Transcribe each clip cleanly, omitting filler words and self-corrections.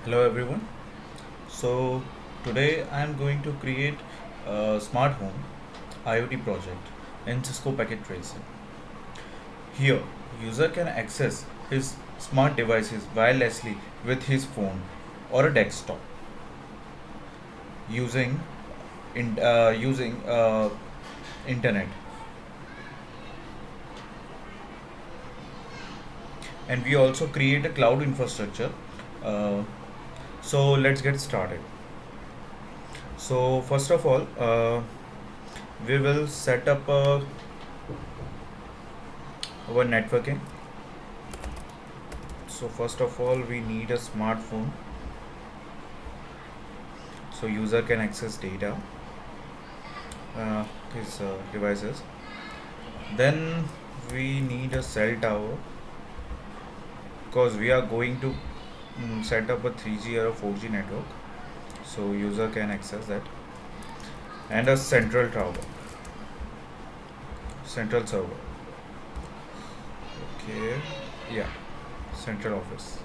Hello everyone. So today I am going to create a smart home IoT project in Cisco Packet Tracer. Here, user can access his smart devices wirelessly with his phone or a desktop using internet. And we also create a cloud infrastructure. Uh, so let's get started. So first of all, we will set up our networking. So first of all, we need a smartphone so user can access data, uh, his devices. Then we need a cell tower because we are going to set up a 3G or a 4G network, so user can access that. And a central server. Okay, yeah, central office.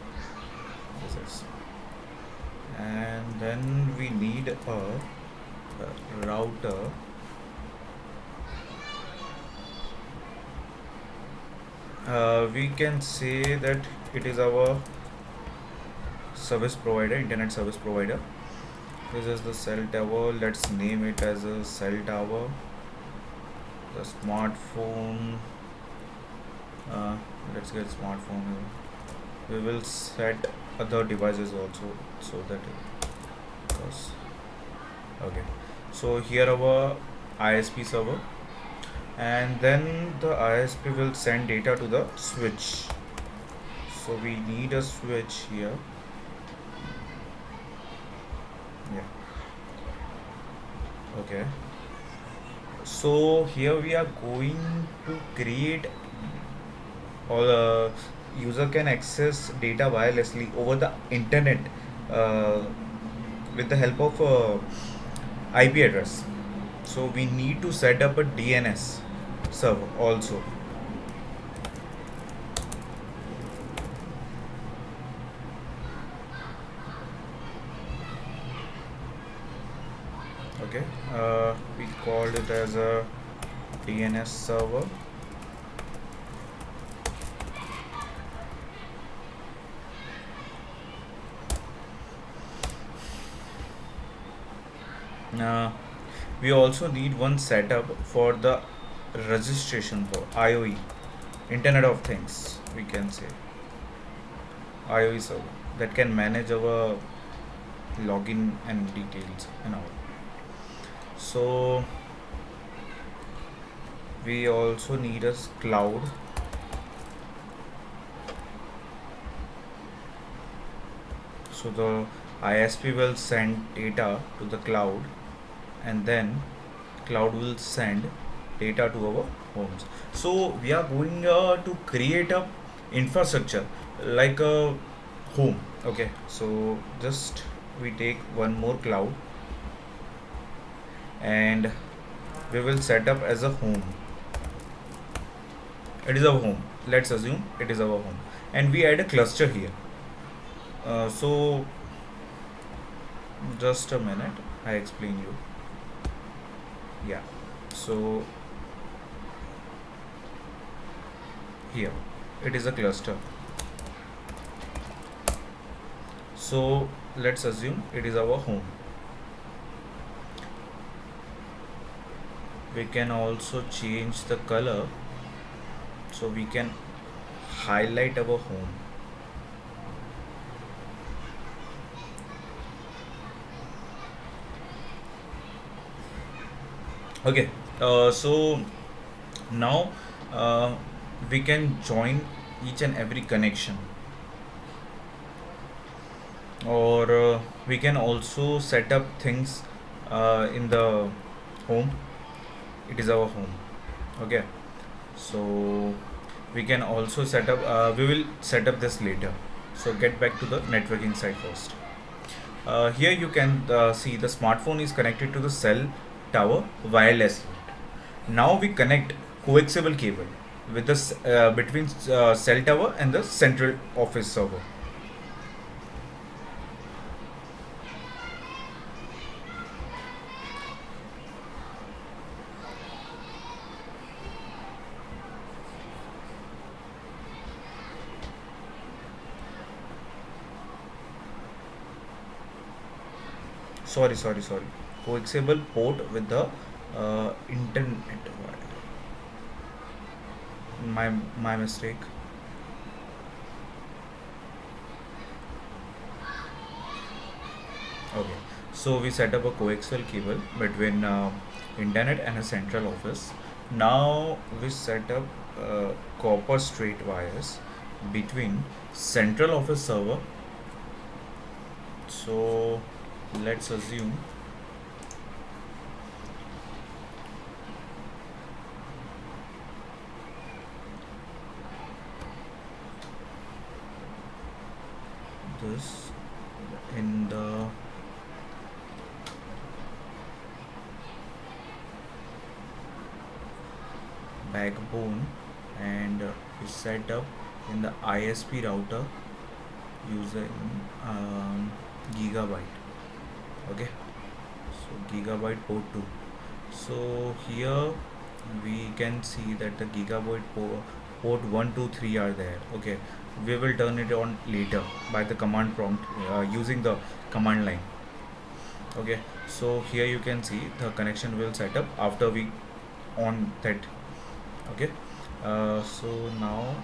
This is. And then we need a router. We can say that it is our service provider, internet service provider. This is the cell tower. Let's name it as a cell tower. The smartphone. Uh, let's get smartphone. We will set other devices also so that because okay. So here our ISP server, and then the ISP will send data to the switch. So we need a switch here. Yeah. Okay. So here we are going to create or user can access data wirelessly over the internet uh, with the help of IP address. So we need to set up a DNS server also. Okay, we called it as a DNS server. Uh, we also need one setup for the registration for IoE, Internet of Things, we can say IoE server that can manage our login and details and all. So we also need a cloud. So the ISP will send data to the cloud, and then cloud will send data to our homes. So we are going to create a infrastructure like a home. Okay, so just we take one more cloud and we will set up as a home. It is our home. Let's assume it is our home, and we add a cluster here. So just a minute, I explain you. Yeah. So here it is a cluster. So let's assume it is our home. We can also change the color so we can highlight our home. Okay, so now uh, we can join each and every connection, or we can also set up things in the home. It is our home. Okay, so we can also set up. We will set up this later. So get back to the networking side first. Here you can see the smartphone is connected to the cell tower wirelessly. Now we connect coaxial cable with between cell tower and the central office server. sorry, coaxial port with the internet. My mistake. Okay, so we set up a coaxial cable between internet and a central office. Now we set up copper straight wires between central office server. So let's assume this in the backbone, and we set up in the ISP router using gigabyte. Okay, so gigabyte port 2. So here we can see that the gigabyte port 1 2 3 are there. Okay, we will turn it on later by the command prompt using the command line. Okay, so here you can see the connection will set up after we on that. Okay, so now